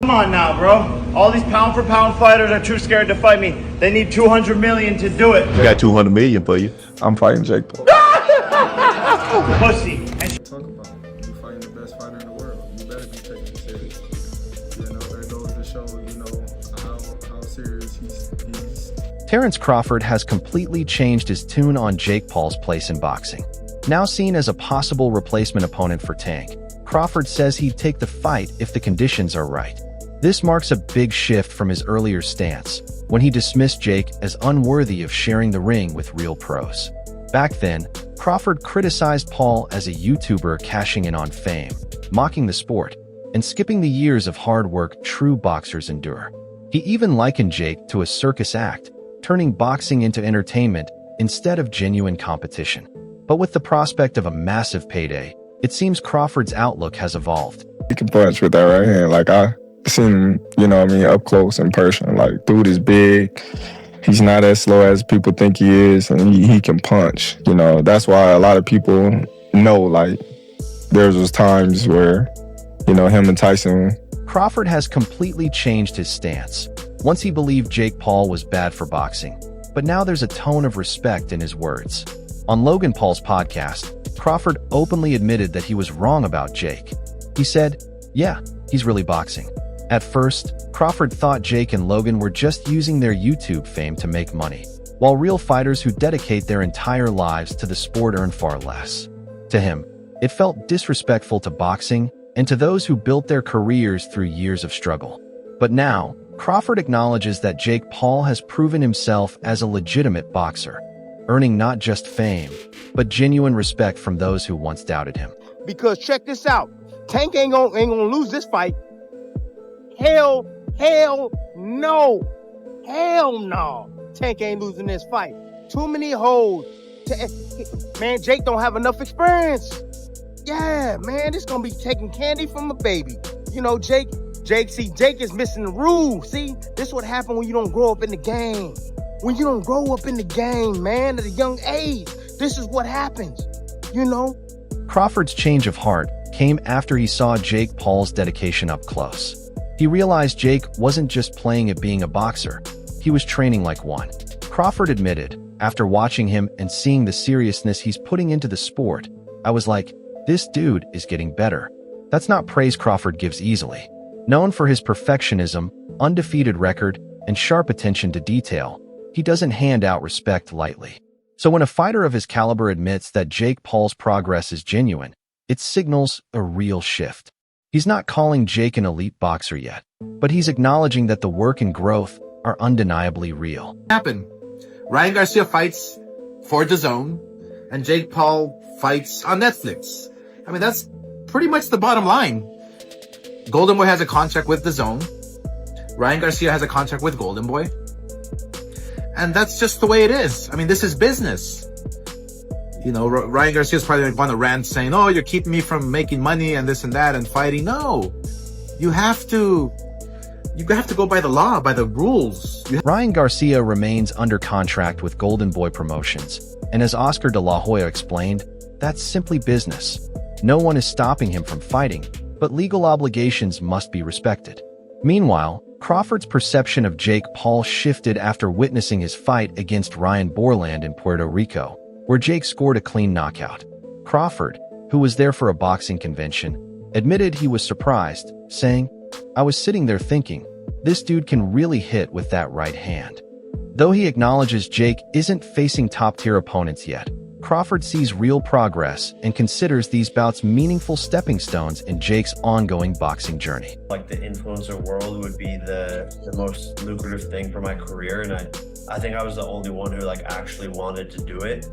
Come on now, bro. All these pound-for-pound fighters are too scared to fight me. They need $200 million to do it. I got $200 million for you. I'm fighting Jake Paul. Pussy. Talk about it. You're fighting the best fighter in the world. You better be taking it serious. You know, that goes to show, you know, how serious he's. Terence Crawford has completely changed his tune on Jake Paul's place in boxing. Now seen as a possible replacement opponent for Tank, Crawford says he'd take the fight if the conditions are right. This marks a big shift from his earlier stance, when he dismissed Jake as unworthy of sharing the ring with real pros. Back then, Crawford criticized Paul as a YouTuber cashing in on fame, mocking the sport, and skipping the years of hard work true boxers endure. He even likened Jake to a circus act, turning boxing into entertainment instead of genuine competition. But with the prospect of a massive payday, it seems Crawford's outlook has evolved. He can punch with that right hand. Like, I seen him, you know what I mean, up close in person. Like, dude is big. He's not as slow as people think he is, and he can punch. You know, that's why a lot of people know, like, there's those times where, you know, him and Tyson. Crawford has completely changed his stance. Once he believed Jake Paul was bad for boxing, but now there's a tone of respect in his words. On Logan Paul's podcast, Crawford openly admitted that he was wrong about Jake. He said, "Yeah, he's really boxing." At first, Crawford thought Jake and Logan were just using their YouTube fame to make money, while real fighters who dedicate their entire lives to the sport earn far less. To him, it felt disrespectful to boxing and to those who built their careers through years of struggle. But now, Crawford acknowledges that Jake Paul has proven himself as a legitimate boxer, earning not just fame, but genuine respect from those who once doubted him. Because check this out, Tank ain't gonna lose this fight. Hell no. Hell no. Tank ain't losing this fight. Too many holes. Man, Jake don't have enough experience. Yeah, man, this gonna be taking candy from a baby. You know, Jake is missing the rules. See, this is what happened when you don't grow up in the game. When you don't grow up in the game, man, at a young age, this is what happens, you know? Crawford's change of heart came after he saw Jake Paul's dedication up close. He realized Jake wasn't just playing at being a boxer, he was training like one. Crawford admitted, after watching him and seeing the seriousness he's putting into the sport, "I was like, this dude is getting better." That's not praise Crawford gives easily. Known for his perfectionism, undefeated record, and sharp attention to detail, he doesn't hand out respect lightly. So when a fighter of his caliber admits that Jake Paul's progress is genuine, it signals a real shift. He's not calling Jake an elite boxer yet, but he's acknowledging that the work and growth are undeniably real. Ryan Garcia fights for DAZN, and Jake Paul fights on Netflix. I mean, that's pretty much the bottom line. Golden Boy has a contract with DAZN. Ryan Garcia has a contract with Golden Boy. And that's just the way it is. I mean, this is business. You know, Ryan Garcia's probably going to want to rant saying, "Oh, you're keeping me from making money and this and that and fighting." No, you have to go by the law, by the rules. Ryan Garcia remains under contract with Golden Boy Promotions, and as Oscar de la Hoya explained, that's simply business. No one is stopping him from fighting, but legal obligations must be respected. Meanwhile, Crawford's perception of Jake Paul shifted after witnessing his fight against Ryan Borland in Puerto Rico, where Jake scored a clean knockout. Crawford, who was there for a boxing convention, admitted he was surprised, saying, "I was sitting there thinking, this dude can really hit with that right hand." Though he acknowledges Jake isn't facing top-tier opponents yet, Crawford sees real progress and considers these bouts meaningful stepping stones in Jake's ongoing boxing journey. Like, the influencer world would be the most lucrative thing for my career, and I think I was the only one who actually wanted to do it,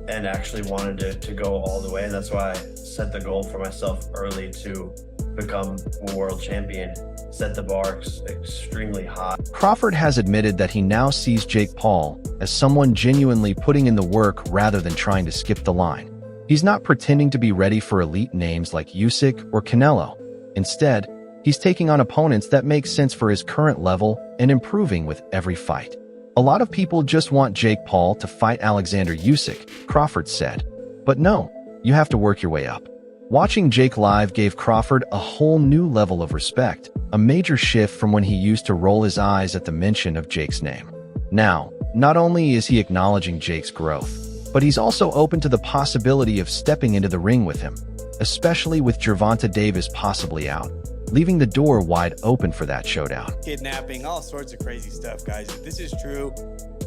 and actually wanted to go all the way, and that's why I set the goal for myself early to become a world champion, set the bar extremely high. Crawford has admitted that he now sees Jake Paul as someone genuinely putting in the work rather than trying to skip the line. He's not pretending to be ready for elite names like Usyk or Canelo. Instead, he's taking on opponents that make sense for his current level and improving with every fight. A lot of people just want Jake Paul to fight Alexander Usyk, Crawford said. But no, you have to work your way up. Watching Jake live gave Crawford a whole new level of respect, a major shift from when he used to roll his eyes at the mention of Jake's name. Now, not only is he acknowledging Jake's growth, but he's also open to the possibility of stepping into the ring with him, especially with GervontaDavis possibly out, leaving the door wide open for that showdown. Kidnapping, all sorts of crazy stuff, guys. If this is true,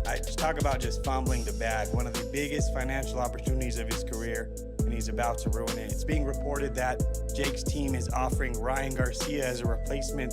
I just talk about just fumbling the bag, one of the biggest financial opportunities of his career, and he's about to ruin it. It's being reported that Jake's team is offering Ryan Garcia as a replacement.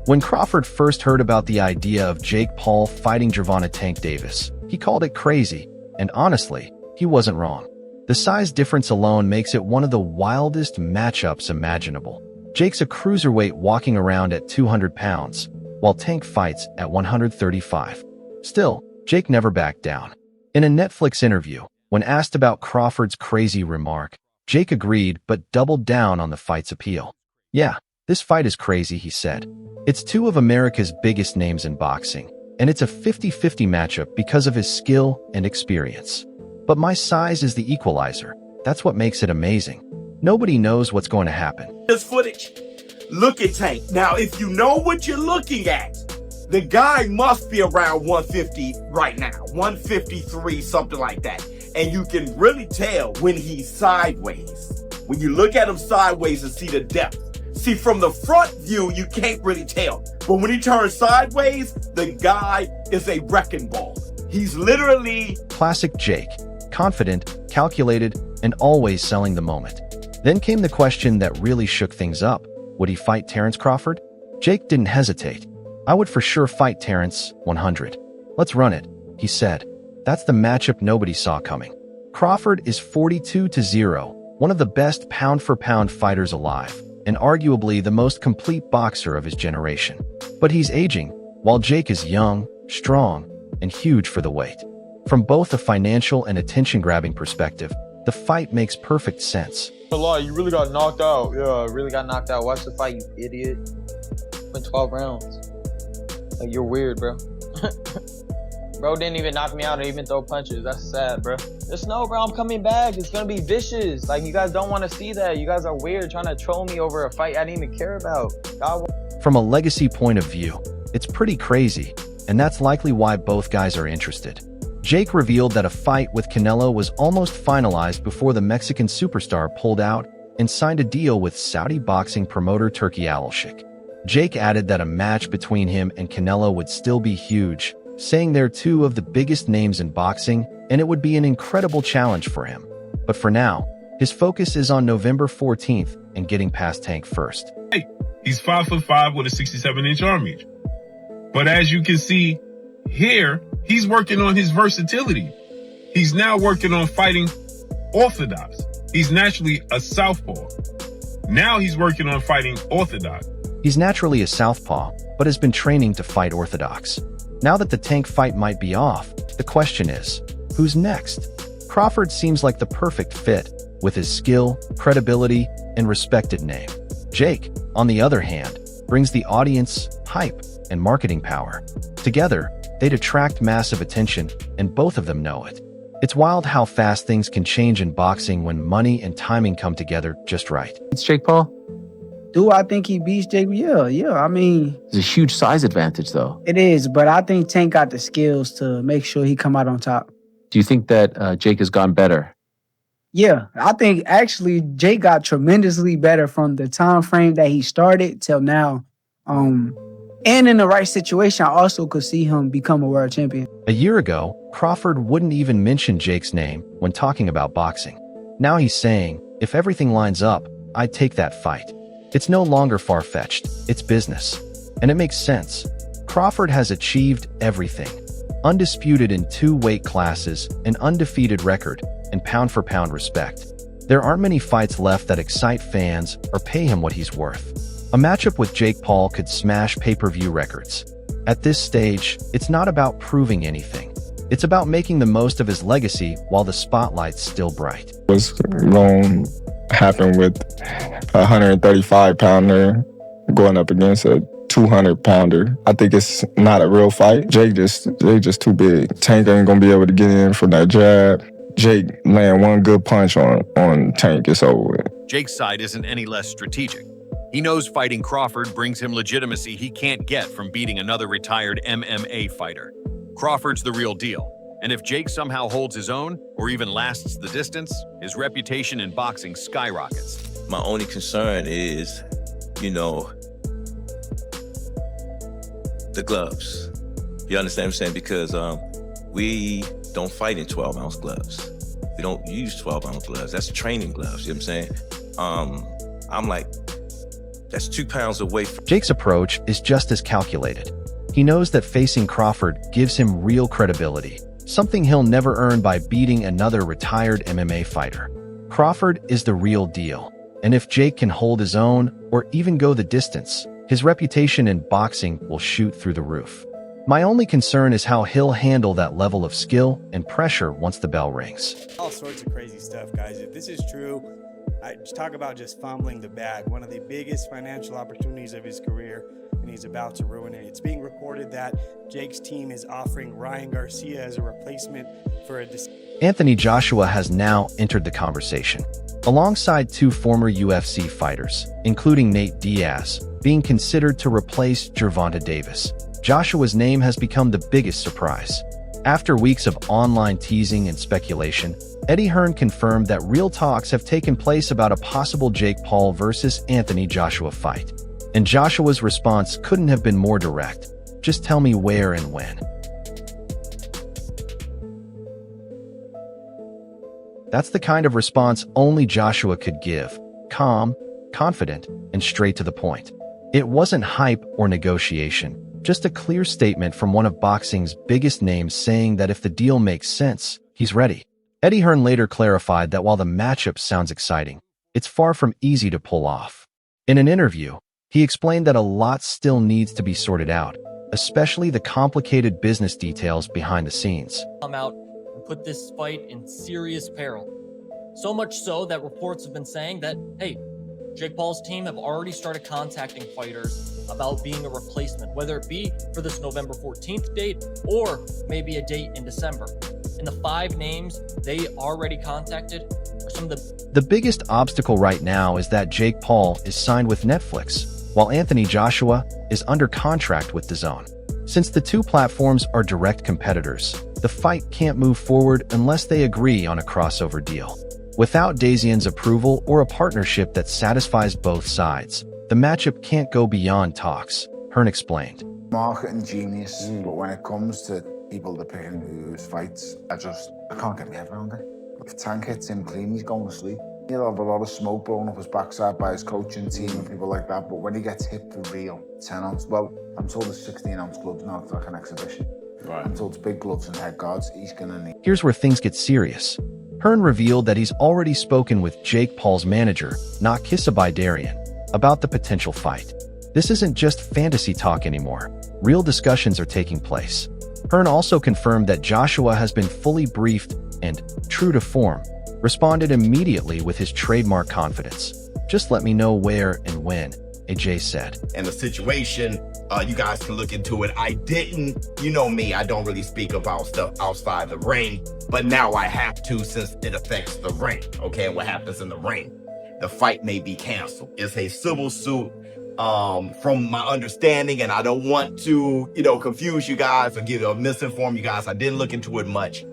When Crawford first heard about the idea of Jake Paul fighting GervontaDavis, he called it crazy, and honestly, he wasn't wrong. The size difference alone makes it one of the wildest matchups imaginable. Jake's a cruiserweight walking around at 200 pounds, while Tank fights at 135. Still, Jake never backed down. In a Netflix interview, when asked about Crawford's crazy remark, Jake agreed but doubled down on the fight's appeal. "Yeah, this fight is crazy," he said. "It's two of America's biggest names in boxing, and it's a 50-50 matchup because of his skill and experience. But my size is the equalizer. That's what makes it amazing. Nobody knows what's going to happen." This footage. Look at Tank. Now, if you know what you're looking at, the guy must be around 150 right now, 153, something like that. And you can really tell when he's sideways. When you look at him sideways and see the depth. See, from the front view, you can't really tell. But when he turns sideways, the guy is a wrecking ball. He's literally... Classic Jake. Confident, calculated, and always selling the moment. Then came the question that really shook things up. Would he fight Terence Crawford? Jake didn't hesitate. "I would for sure fight Terence, 100. Let's run it," he said. That's the matchup nobody saw coming. Crawford is 42-0, one of the best pound-for-pound fighters alive, and arguably the most complete boxer of his generation. But he's aging, while Jake is young, strong, and huge for the weight. From both a financial and attention-grabbing perspective, the fight makes perfect sense. A lot, you really got knocked out. Yeah, I really got knocked out. Watch the fight, you idiot. Went 12 rounds. Like, you're weird, bro. Bro didn't even knock me out or even throw punches. That's sad, bro. Just know, bro, I'm coming back. It's gonna be vicious. Like, you guys don't want to see that. You guys are weird trying to troll me over a fight I didn't even care about. From a legacy point of view, it's pretty crazy, and that's likely why both guys are interested. Jake revealed that a fight with Canelo was almost finalized before the Mexican superstar pulled out and signed a deal with Saudi boxing promoter Turki Al-Sheikh. Jake added that a match between him and Canelo would still be huge, saying they're two of the biggest names in boxing and it would be an incredible challenge for him. But for now, his focus is on November 14th and getting past Tank first. He's 5'5" with a 67-inch arm reach. But as you can see here, he's working on his versatility. He's now working on fighting orthodox. He's naturally a southpaw. Now he's working on fighting orthodox. He's naturally a southpaw, but has been training to fight orthodox. Now that the Tank fight might be off, the question is, who's next? Crawford seems like the perfect fit, with his skill, credibility, and respected name. Jake, on the other hand, brings the audience, hype, and marketing power. Together, they'd attract massive attention, and both of them know it. It's wild how fast things can change in boxing when money and timing come together just right. It's Jake Paul. Do I think he beats Jake? Yeah. I mean... It's a huge size advantage, though. It is, but I think Tank got the skills to make sure he come out on top. Do you think that Jake has gone better? Yeah, I think actually Jake got tremendously better from the time frame that he started till now. And in the right situation, I also could see him become a world champion. A year ago, Crawford wouldn't even mention Jake's name when talking about boxing. Now he's saying, if everything lines up, I'd take that fight. It's no longer far-fetched, it's business. And it makes sense. Crawford has achieved everything. Undisputed in 2 weight classes, an undefeated record, and pound-for-pound respect. There aren't many fights left that excite fans or pay him what he's worth. A matchup with Jake Paul could smash pay-per-view records. At this stage, it's not about proving anything. It's about making the most of his legacy while the spotlight's still bright. What's going to happen with a 135-pounder going up against a 200-pounder? I think it's not a real fight. Jake just too big. Tank ain't going to be able to get in from that jab. Jake land one good punch on Tank, it's over with. Jake's side isn't any less strategic. He knows fighting Crawford brings him legitimacy he can't get from beating another retired MMA fighter. Crawford's the real deal, and if Jake somehow holds his own or even lasts the distance, his reputation in boxing skyrockets. My only concern is, the gloves. You understand what I'm saying? Because we don't fight in 12-ounce gloves. We don't use 12-ounce gloves. That's training gloves, you know what I'm saying? I'm like, that's 2 pounds away from... Jake's approach is just as calculated. He knows that facing Crawford gives him real credibility, something he'll never earn by beating another retired MMA fighter. Crawford is the real deal, and if Jake can hold his own or even go the distance, his reputation in boxing will shoot through the roof. My only concern is how he'll handle that level of skill and pressure once the bell rings. All sorts of crazy stuff, guys. If this is true, I talk about just fumbling the bag, one of the biggest financial opportunities of his career, and he's about to ruin it. It's being reported that Jake's team is offering Ryan Garcia as a replacement for Anthony Joshua has now entered the conversation, alongside 2 former UFC fighters, including Nate Diaz, being considered to replace GervontaDavis. Joshua's name has become the biggest surprise. After weeks of online teasing and speculation, Eddie Hearn confirmed that real talks have taken place about a possible Jake Paul versus Anthony Joshua fight. And Joshua's response couldn't have been more direct. Just tell me where and when. That's the kind of response only Joshua could give. Calm, confident, and straight to the point. It wasn't hype or negotiation, just a clear statement from one of boxing's biggest names saying that if the deal makes sense, he's ready. Eddie Hearn later clarified that while the matchup sounds exciting, it's far from easy to pull off. In an interview, he explained that a lot still needs to be sorted out, especially the complicated business details behind the scenes. Come out and put this fight in serious peril. So much so that reports have been saying that, hey, Jake Paul's team have already started contacting fighters about being a replacement, whether it be for this November 14th date or maybe a date in December. And the 5 names they already contacted are some of the biggest obstacle right now is that Jake Paul is signed with Netflix, while Anthony Joshua is under contract with DAZN. Since the 2 platforms are direct competitors, the fight can't move forward unless they agree on a crossover deal. Without DAZN's approval or a partnership that satisfies both sides, the matchup can't go beyond talks, Hearn explained. Marketing genius, but when it comes to people that picking whose fights, I can't get my head around it. If Tank hits him clean, he's going to sleep. He'll have a lot of smoke blowing up his backside by his coaching team and people like that, but when he gets hit for real, 10-ounce, well, I'm told it's 16-ounce gloves now, it's like an exhibition. Right. I'm told it's big gloves and head guards, he's gonna need. Here's where things get serious. Hearn revealed that he's already spoken with Jake Paul's manager, Darian, about the potential fight. This isn't just fantasy talk anymore. Real discussions are taking place. Hearn also confirmed that Joshua has been fully briefed and, true to form, responded immediately with his trademark confidence. Just let me know where and when, AJ said. And the situation, you guys can look into it. I didn't, you know me, I don't really speak about stuff outside the ring, but now I have to since it affects the ring, okay, and what happens in the ring. The fight may be canceled. It's a civil suit from my understanding, and I don't want to, confuse you guys or misinform you guys. I didn't look into it much.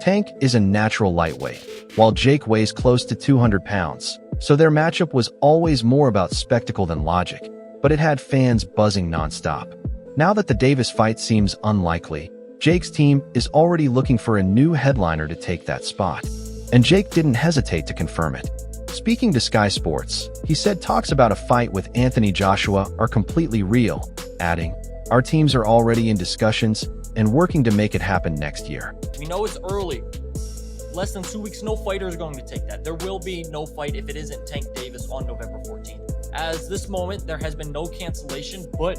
Tank is a natural lightweight, while Jake weighs close to 200 pounds, so their matchup was always more about spectacle than logic, but it had fans buzzing nonstop. Now that the Davis fight seems unlikely, Jake's team is already looking for a new headliner to take that spot, and Jake didn't hesitate to confirm it. Speaking to Sky Sports, he said talks about a fight with Anthony Joshua are completely real, adding, "Our teams are already in discussions and working to make it happen next year." We know it's early. Less than 2 weeks, no fighter is going to take that. There will be no fight if it isn't Tank Davis on November 14th. As this moment, there has been no cancellation, but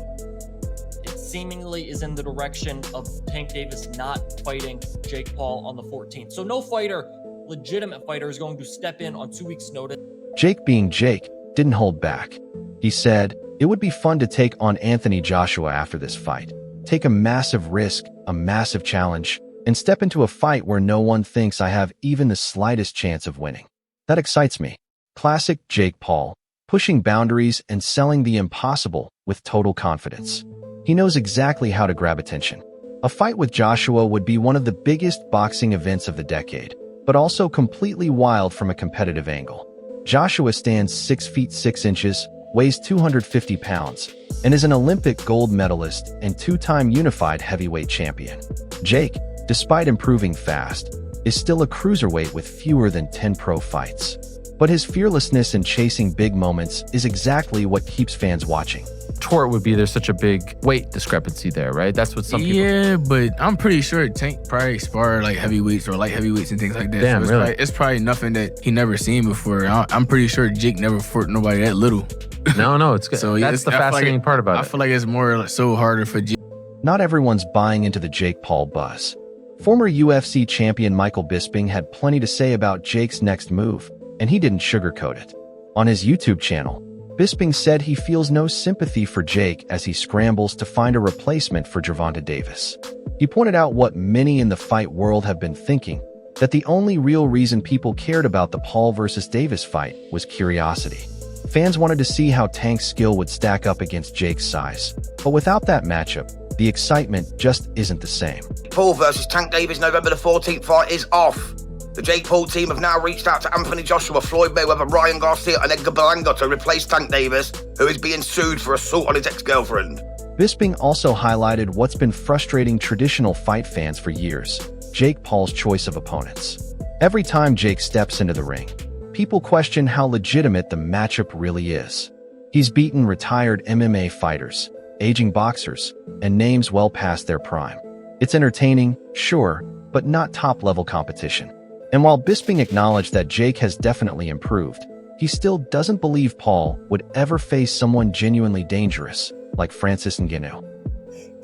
it seemingly is in the direction of Tank Davis not fighting Jake Paul on the 14th. So no fighter, legitimate fighter, is going to step in on 2 weeks' notice. Jake, being Jake, didn't hold back. He said, "It would be fun to take on Anthony Joshua after this fight. Take a massive risk, a massive challenge, and step into a fight where no one thinks I have even the slightest chance of winning. That excites me." Classic Jake Paul, pushing boundaries and selling the impossible with total confidence. He knows exactly how to grab attention. A fight with Joshua would be one of the biggest boxing events of the decade, but also completely wild from a competitive angle. Joshua stands 6 feet 6 inches, weighs 250 pounds, and is an Olympic gold medalist and two-time unified heavyweight champion. Jake, despite improving fast, is still a cruiserweight with fewer than 10 pro fights. But his fearlessness in chasing big moments is exactly what keeps fans watching. Tort would be there's such a big weight discrepancy there, right? That's what some people... Yeah, but I'm pretty sure Tank probably sparred like heavyweights or light heavyweights and things like that. Damn, so really? It's probably nothing that he never seen before. I'm pretty sure Jake never fought nobody that little. No, it's good. So that's the fascinating part about it. I feel like it's more like so harder for Jake. Not everyone's buying into the Jake Paul buzz. Former UFC champion Michael Bisping had plenty to say about Jake's next move, and he didn't sugarcoat it. On his YouTube channel, Bisping said he feels no sympathy for Jake as he scrambles to find a replacement for GervontaDavis. He pointed out what many in the fight world have been thinking, that the only real reason people cared about the Paul versus Davis fight was curiosity. Fans wanted to see how Tank's skill would stack up against Jake's size, but without that matchup, the excitement just isn't the same. Paul versus Tank Davis November the 14th fight is off. The Jake Paul team have now reached out to Anthony Joshua, Floyd Mayweather, Ryan Garcia and Edgar Berlanga to replace Tank Davis, who is being sued for assault on his ex-girlfriend. Bisping also highlighted what's been frustrating traditional fight fans for years, Jake Paul's choice of opponents. Every time Jake steps into the ring, people question how legitimate the matchup really is. He's beaten retired MMA fighters, aging boxers, and names well past their prime. It's entertaining, sure, but not top-level competition. And while Bisping acknowledged that Jake has definitely improved, he still doesn't believe Paul would ever face someone genuinely dangerous, like Francis Ngannou.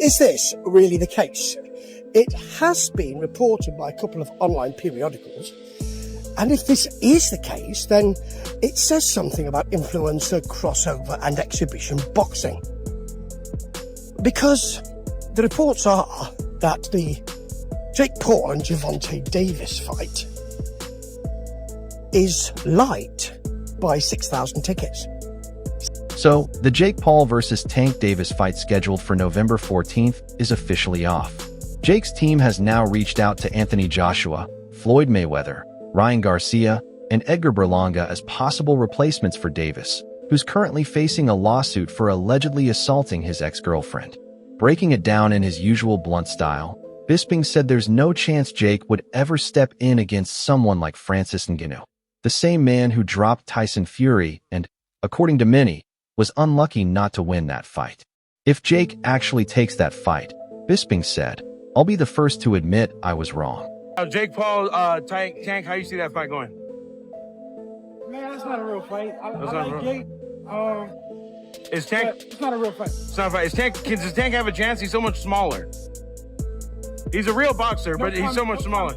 Is this really the case? It has been reported by a couple of online periodicals, and if this is the case, then it says something about influencer, crossover and exhibition boxing. Because the reports are that the Jake Paul and GervontaDavis fight is light by 6,000 tickets. So, the Jake Paul versus Tank Davis fight scheduled for November 14th is officially off. Jake's team has now reached out to Anthony Joshua, Floyd Mayweather, Ryan Garcia, and Edgar Berlanga as possible replacements for Davis, who's currently facing a lawsuit for allegedly assaulting his ex-girlfriend. Breaking it down in his usual blunt style, Bisping said there's no chance Jake would ever step in against someone like Francis Ngannou, the same man who dropped Tyson Fury and, according to many, was unlucky not to win that fight. If Jake actually takes that fight, Bisping said, "I'll be the first to admit I was wrong." Jake Paul, Tank, how you see that fight going? Man, that's not a real fight. I That's not like real. Jake. Is Tank? It's not a real fight. It's not a fight. Does Tank have a chance? He's so much smaller. He's a real boxer, but he's so much smaller.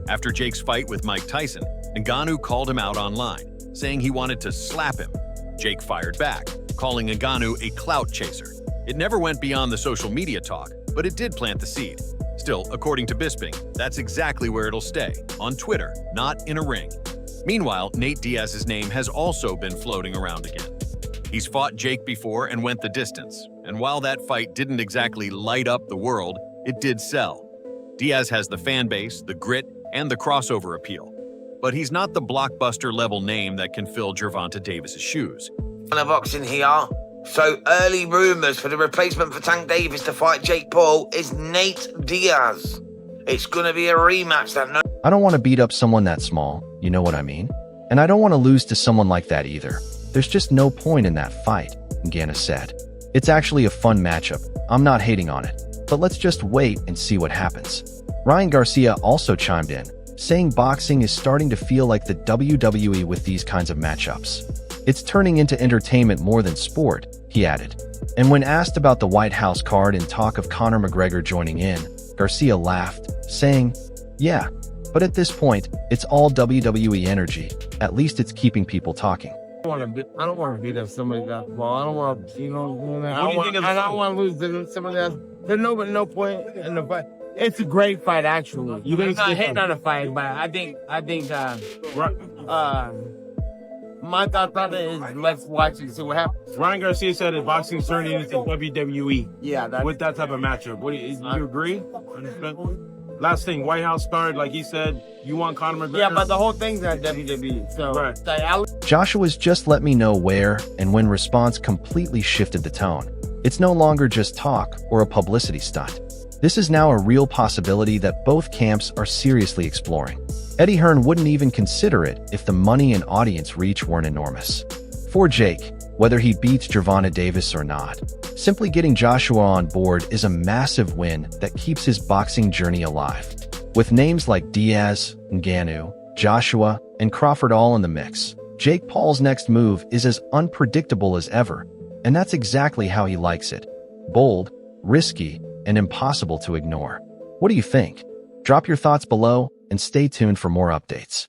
After Jake's fight with Mike Tyson, Ngannou called him out online, saying he wanted to slap him. Jake fired back, calling Ngannou a clout chaser. It never went beyond the social media talk, but it did plant the seed. Still, according to Bisping, that's exactly where it'll stay, on Twitter, not in a ring. Meanwhile, Nate Diaz's name has also been floating around again. He's fought Jake before and went the distance, and while that fight didn't exactly light up the world, it did sell. Diaz has the fan base, the grit, and the crossover appeal. But he's not the blockbuster-level name that can fill GervontaDavis' shoes. Boxing here. So early rumours for the replacement for Tank Davis to fight Jake Paul is Nate Diaz. It's gonna be a rematch that no... I don't want to beat up someone that small, you know what I mean? And I don't want to lose to someone like that either. There's just no point in that fight, Ngannou said. It's actually a fun matchup, I'm not hating on it, but let's just wait and see what happens. Ryan Garcia also chimed in, saying boxing is starting to feel like the WWE with these kinds of matchups. It's turning into entertainment more than sport, he added. And when asked about the White House card and talk of Conor McGregor joining in, Garcia laughed, saying, "Yeah, but at this point, it's all WWE energy. At least it's keeping people talking." I don't want to beat up somebody that ball. I don't want to, I don't want to lose to somebody else. There's no point in the fight. It's a great fight, actually. I'm not hitting on the fight, but I think My thought on it is let's watch and see what happens. Ryan Garcia said that boxing's turning into WWE. Yeah, with that type of matchup. What do you agree? Last thing, White House card, like he said, you want Conor McGregor? Yeah, but the whole thing's at WWE. So, right. Joshua's just let me know where and when response completely shifted the tone. It's no longer just talk or a publicity stunt. This is now a real possibility that both camps are seriously exploring. Eddie Hearn wouldn't even consider it if the money and audience reach weren't enormous. For Jake, whether he beats GervontaDavis or not, simply getting Joshua on board is a massive win that keeps his boxing journey alive. With names like Diaz, Ngannou, Joshua, and Crawford all in the mix, Jake Paul's next move is as unpredictable as ever, and that's exactly how he likes it. Bold, risky, and impossible to ignore. What do you think? Drop your thoughts below and stay tuned for more updates.